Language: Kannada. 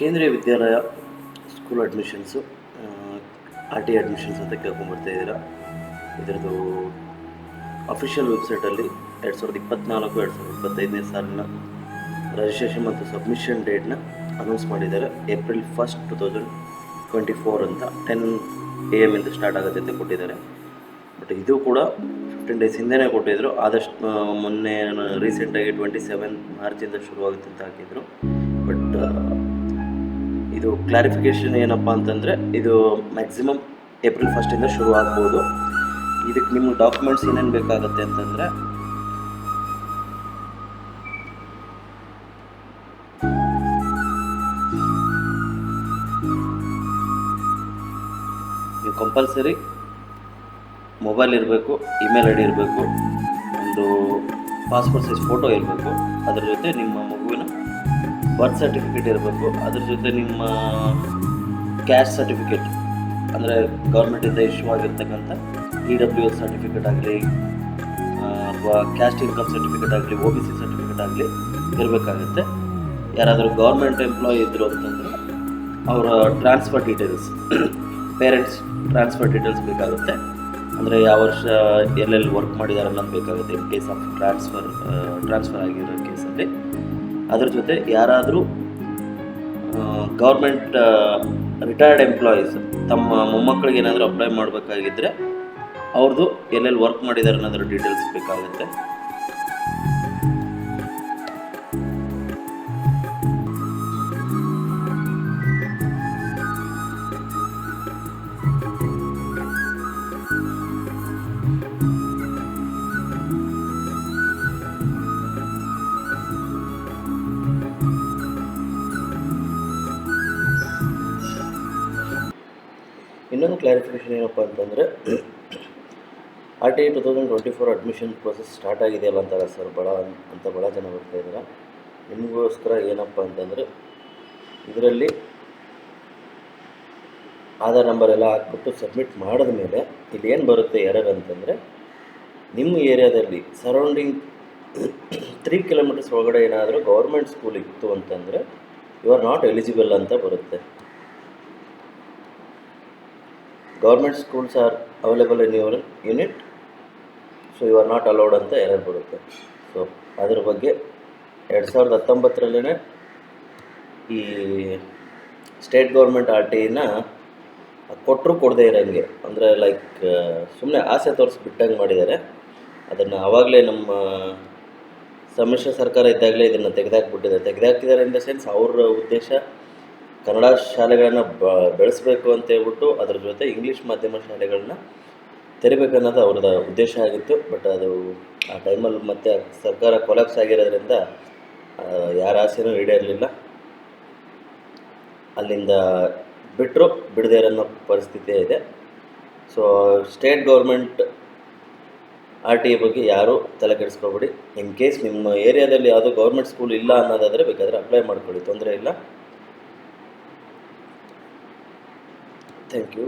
ಕೇಂದ್ರೀಯ Vidyalaya school admissions R T admissions ಅಂತ ಕೇಳ್ಕೊಂಬರ್ತಾಯಿದ್ದೀರಾ. ಇದರದ್ದು ಅಫಿಷಿಯಲ್ ವೆಬ್ಸೈಟಲ್ಲಿ 2024-2025ನೇ ಸಾಲಿನ ರಿಜಿಸ್ಟ್ರೇಷನ್ ಮತ್ತು ಸಬ್ಮಿಷನ್ ಡೇಟ್ನ ಅನೌನ್ಸ್ ಮಾಡಿದ್ದಾರೆ. ಏಪ್ರಿಲ್ 1, 2024 ಅಂತ 10 AM ಇಂದ ಸ್ಟಾರ್ಟ್ ಆಗುತ್ತೆ ಅಂತ ಕೊಟ್ಟಿದ್ದಾರೆ. ಬಟ್ ಇದು ಕೂಡ 15 ಡೇಸ್ ಹಿಂದೆನೇ ಕೊಟ್ಟಿದ್ದರು. ಆದಷ್ಟು ಮೊನ್ನೆ ರೀಸೆಂಟಾಗಿ 27 ಮಾರ್ಚಿಂದ ಶುರುವಾಗುತ್ತೆ ಅಂತ ಹಾಕಿದರು. ಬಟ್ ಇದು ಕ್ಲಾರಿಫಿಕೇಷನ್ ಏನಪ್ಪ ಅಂತಂದರೆ, ಇದು ಮ್ಯಾಕ್ಸಿಮಮ್ ಏಪ್ರಿಲ್ 1 ಶುರು ಆಗ್ಬೋದು. ಇದಕ್ಕೆ ನಿಮ್ಮ ಡಾಕ್ಯುಮೆಂಟ್ಸ್ ಏನೇನು ಬೇಕಾಗುತ್ತೆ ಅಂತಂದರೆ, ನೀವು ಕಂಪಲ್ಸರಿ ಮೊಬೈಲ್ ಇರಬೇಕು, ಇಮೇಲ್ ಐ ಡಿ ಇರಬೇಕು, ಒಂದು ಪಾಸ್ಪೋರ್ಟ್ ಸೈಜ್ ಫೋಟೋ ಇರಬೇಕು, ಅದರ ಜೊತೆ ನಿಮ್ಮ ಮಗುವಿನ ಬರ್ತ್ ಸರ್ಟಿಫಿಕೇಟ್ ಇರಬೇಕು, ಅದ್ರ ಜೊತೆ ನಿಮ್ಮ ಕ್ಯಾಸ್ಟ್ ಸರ್ಟಿಫಿಕೇಟ್ ಅಂದರೆ ಗೌರ್ಮೆಂಟಿಂದ ಇಶ್ಯೂ ಆಗಿರ್ತಕ್ಕಂಥ EWS ಸರ್ಟಿಫಿಕೇಟ್ ಆಗಲಿ ಅಥವಾ ಕ್ಯಾಸ್ಟ್ ಇನ್ಕಮ್ ಸರ್ಟಿಫಿಕೇಟ್ ಆಗಲಿ, OBC ಸರ್ಟಿಫಿಕೇಟ್ ಆಗಲಿ ಇರಬೇಕಾಗುತ್ತೆ. ಯಾರಾದರೂ ಗೌರ್ಮೆಂಟ್ ಎಂಪ್ಲಾಯಿ ಇದ್ದರು ಅಂತಂದರೆ ಅವರ transfer details, parents transfer details ಬೇಕಾಗುತ್ತೆ. ಅಂದರೆ ಯಾವ ವರ್ಷ ಎಲ್ಲೆಲ್ಲಿ ವರ್ಕ್ ಮಾಡಿದ್ದಾರೆ ಅನ್ನೋದು ಬೇಕಾಗುತ್ತೆ ಇನ್ ಕೇಸ್ ಆಫ್ ಟ್ರಾನ್ಸ್ಫರ್ ಆಗಿರೋ ಕೇಸಲ್ಲಿ. ಅದ್ರ ಜೊತೆ ಯಾರಾದರೂ ಗೌರ್ಮೆಂಟ್ ರಿಟೈರ್ಡ್ ಎಂಪ್ಲಾಯೀಸ್ ತಮ್ಮ ಮೊಮ್ಮಕ್ಕಳಿಗೆ ಏನಾದರೂ ಅಪ್ಲೈ ಮಾಡಬೇಕಾಗಿದ್ದರೆ ಅವ್ರದ್ದು ಎಲ್ಲೆಲ್ಲಿ ವರ್ಕ್ ಮಾಡಿದ್ದಾರೆ ಅನ್ನೋದ್ರ ಡೀಟೇಲ್ಸ್ ಬೇಕಾಗುತ್ತೆ. ಇನ್ನೊಂದು ಕ್ಲಾರಿಫಿಕೇಷನ್ ಏನಪ್ಪ ಅಂತಂದರೆ, RTI 2024 ಅಡ್ಮಿಷನ್ ಪ್ರೊಸೆಸ್ ಸ್ಟಾರ್ಟ್ ಆಗಿದೆಯಲ್ಲ ಅಂತಾರೆ ಸರ್ ಭಾಳ ಜನ ಬರ್ತಾ ಇದ್ದಾರೆ. ನಿಮಗೋಸ್ಕರ ಏನಪ್ಪ ಅಂತಂದರೆ, ಇದರಲ್ಲಿ ಆಧಾರ್ ನಂಬರ್ ಎಲ್ಲ ಹಾಕ್ಬಿಟ್ಟು ಸಬ್ಮಿಟ್ ಮಾಡಿದ ಮೇಲೆ ಇಲ್ಲಿ ಏನು ಬರುತ್ತೆ ಎರರ್ ಅಂತಂದರೆ, ನಿಮ್ಮ ಏರಿಯಾದಲ್ಲಿ ಸರೌಂಡಿಂಗ್ 3 ಕಿಲೋಮೀಟರ್ಸ್ ಒಳಗಡೆ ಏನಾದರೂ ಗೌರ್ಮೆಂಟ್ ಸ್ಕೂಲ್ ಇತ್ತು ಅಂತಂದರೆ ಯು ಆರ್ ನಾಟ್ ಎಲಿಜಿಬಲ್ ಅಂತ ಬರುತ್ತೆ. Government schools are available in your unit, so you are not allowed ಅಂತ ಎರರ್ ಬರುತ್ತೆ. ಸೊ ಅದ್ರ ಬಗ್ಗೆ 2019ರಲ್ಲೇ ಈ ಸ್ಟೇಟ್ ಗೌರ್ಮೆಂಟ್ RTIನ ಕೊಟ್ಟರು ಕೊಡದೇ ಇರೋಂಗೆ, ಅಂದರೆ ಲೈಕ್ ಸುಮ್ಮನೆ ಆಸೆ ತೋರಿಸ್ಬಿಟ್ಟಂಗೆ ಮಾಡಿದ್ದಾರೆ. ಅದನ್ನು ಆವಾಗಲೇ ನಮ್ಮ ಸಮ್ಮಿಶ್ರ ಸರ್ಕಾರ ಇದ್ದಾಗಲೇ ಇದನ್ನು ತೆಗೆದಾಕಿದ್ದಾರೆ ಇನ್ ದ ಸೆನ್ಸ್ ಅವ್ರ ಉದ್ದೇಶ ಕನ್ನಡ ಶಾಲೆಗಳನ್ನು ಬೆಳೆಸಬೇಕು ಅಂತ ಹೇಳ್ಬಿಟ್ಟು ಅದ್ರ ಜೊತೆ ಇಂಗ್ಲೀಷ್ ಮಾಧ್ಯಮ ಶಾಲೆಗಳನ್ನ ತೆರಿಬೇಕನ್ನೋದು ಅವ್ರದ್ದು ಉದ್ದೇಶ ಆಗಿತ್ತು. ಬಟ್ ಅದು ಆ ಟೈಮಲ್ಲಿ ಮತ್ತೆ ಸರ್ಕಾರ ಕೊಲಾಪ್ಸ್ ಆಗಿರೋದ್ರಿಂದ ಯಾರ ಆಸೆನೂ ಈಡೇರಲಿಲ್ಲ. ಅಲ್ಲಿಂದ ಬಿಟ್ಟರು, ಬಿಡದೇ ಇರೋ ಪರಿಸ್ಥಿತಿ ಇದೆ. ಸೊ ಸ್ಟೇಟ್ ಗೌರ್ಮೆಂಟ್ RTI ಬಗ್ಗೆ ಯಾರೂ ತಲೆ ಕೆಡಿಸ್ಕೊಬೇಡಿ. ಇನ್ ಕೇಸ್ ನಿಮ್ಮ ಏರಿಯಾದಲ್ಲಿ ಯಾವುದೋ ಗೌರ್ಮೆಂಟ್ ಸ್ಕೂಲ್ ಇಲ್ಲ ಅನ್ನೋದಾದರೆ ಬೇಕಾದರೆ ಅಪ್ಲೈ ಮಾಡ್ಕೊಳ್ಳಿ, ತೊಂದರೆ ಇಲ್ಲ. Thank you.